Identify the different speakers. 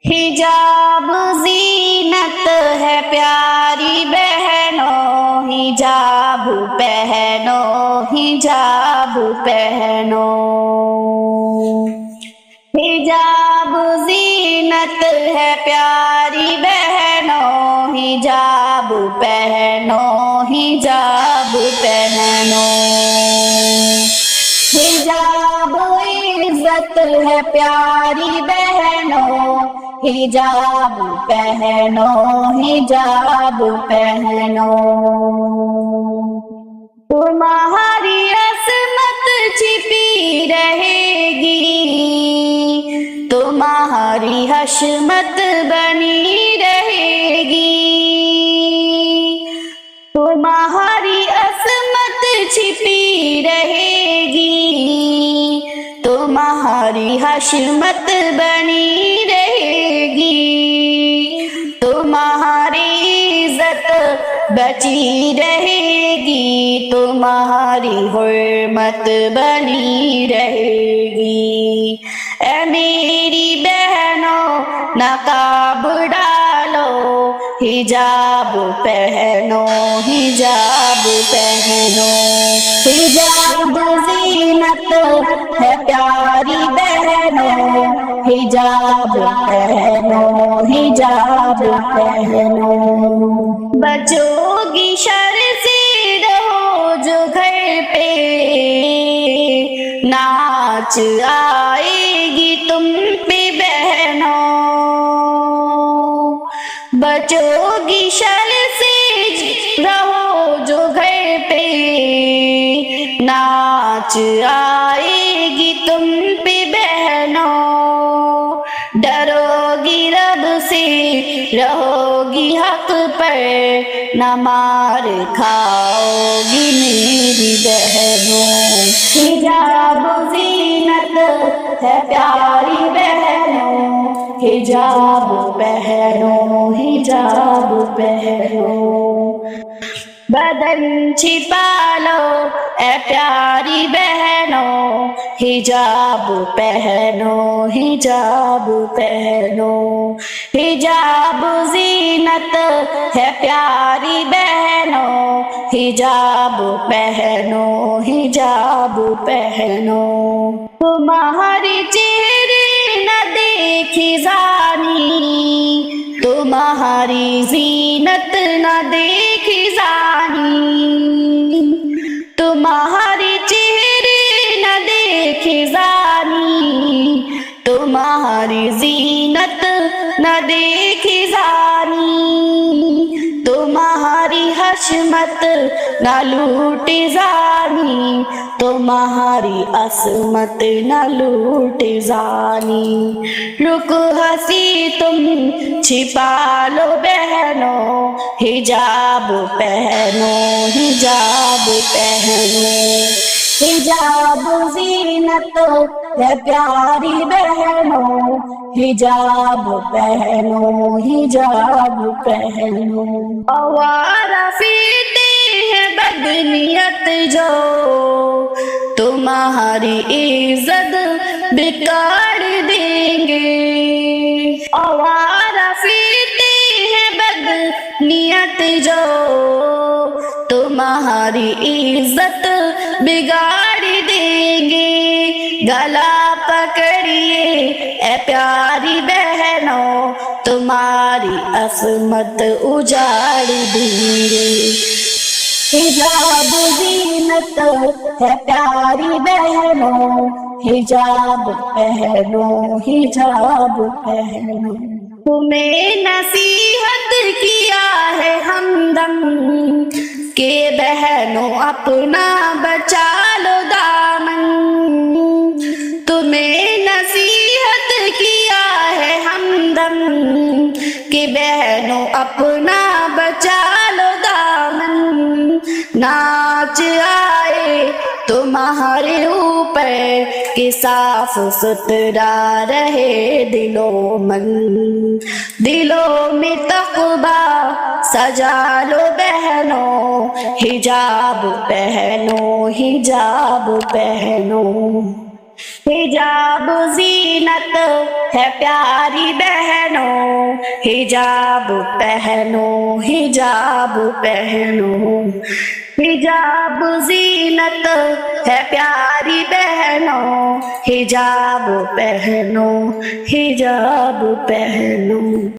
Speaker 1: हिजाब ज़ीनत है प्यारी बहनों, हिजाब पहनो, हिजाब पहनो। हिजाब ज़ीनत है प्यारी बहनों, हिजाब पहनो, हिजाब पहनो। हिजाब इज्जत है प्यारी बहनों, हिजाब पहनो, हिजाब पहनो। तुम्हारी असमत छिपी रहेगी, तुम्हारी हशमत बनी रहेगी। तुम्हारी असमत छिपी रहेगी, तुम्हारी हशमत बनी रहेगी। तुम्हारी इज्जत बची रहेगी, तुम्हारी हुर्मत बनी रहेगी। ऐ मेरी बहनों नकाब डालो, हिजाब पहनो, हिजाब पहनो। हिजाब ज़ीनत है प्यारी बहनों, हिजाब पहनो, हिजाब पहनो। बचोगी शर से रहो जो घर पे, नाच आएगी तुम पे बहनों। बचोगी शर से रहो जो घर पे, नाच आएगी तुम पे बहनों। डरोगी रब से रहोगी हक पर, न मार खाओगी मेरी बहनों। हिजाब ज़ीनत है प्यारी बहनों, हिजाब पहनो, हिजाब पहनो। बदन छिपा लो ऐ प्यारी बहनों, हिजाब पहनो, हिजाब पहनो। हिजाब ज़ीनत है प्यारी बहनों, हिजाब पहनो, हिजाब पहनो। तुम्हारे चेहरे न देखी जानी, तुम्हारी ज़ीनत न देखी जानी। तुम्हारे चेहरे न देखे जानी, तुम्हारी ज़ीनत न देखी जानी। तुम्हारी हशमत न लूटी जानी, तुम्हारी असमत न लूटी जानी। रुक हंसी तुम छिपा लो बहनों, हिजाब पहनो, हिजाब पहनो। हिजाब ज़ीनत है प्यारी बहनों, हिजाब पहनो, हिजाब पहनो। आवारा फिरते हैं बदनियत जो, तुम्हारी इज्जत बिगाड़ देंगे। आवारा फिरते हैं बदनियत जो, तुम्हारी इज्जत बिगाड़ देंगे। गला पकड़िए ऐ प्यारी बहनों, तुम्हारी असमत उजाड़ देंगे। हिजाब ज़ीनत है प्यारी बहनों, हिजाब पहनो, हिजाब पहनो। तुम्हें नसीहत किया है हमदम के बहनों अपना बचा लो दामन। तुम्हें नसीहत किया है हमदम कि बहनों अपना बचा लो दामन। नाच आए तुम्हारे ऊपर कि साफ सुथरा रहे दिलो मन। दिलों में तक़वा सजा लो बहनों, हिजाब पहनो, हिजाब पहनो। हिजाब ज़ीनत है प्यारी बहनों, हिजाब पहनो, हिजाब पहनो। हिजाब जीनत है प्यारी बहनों, हिजाब पहनो, हिजाब पहनो।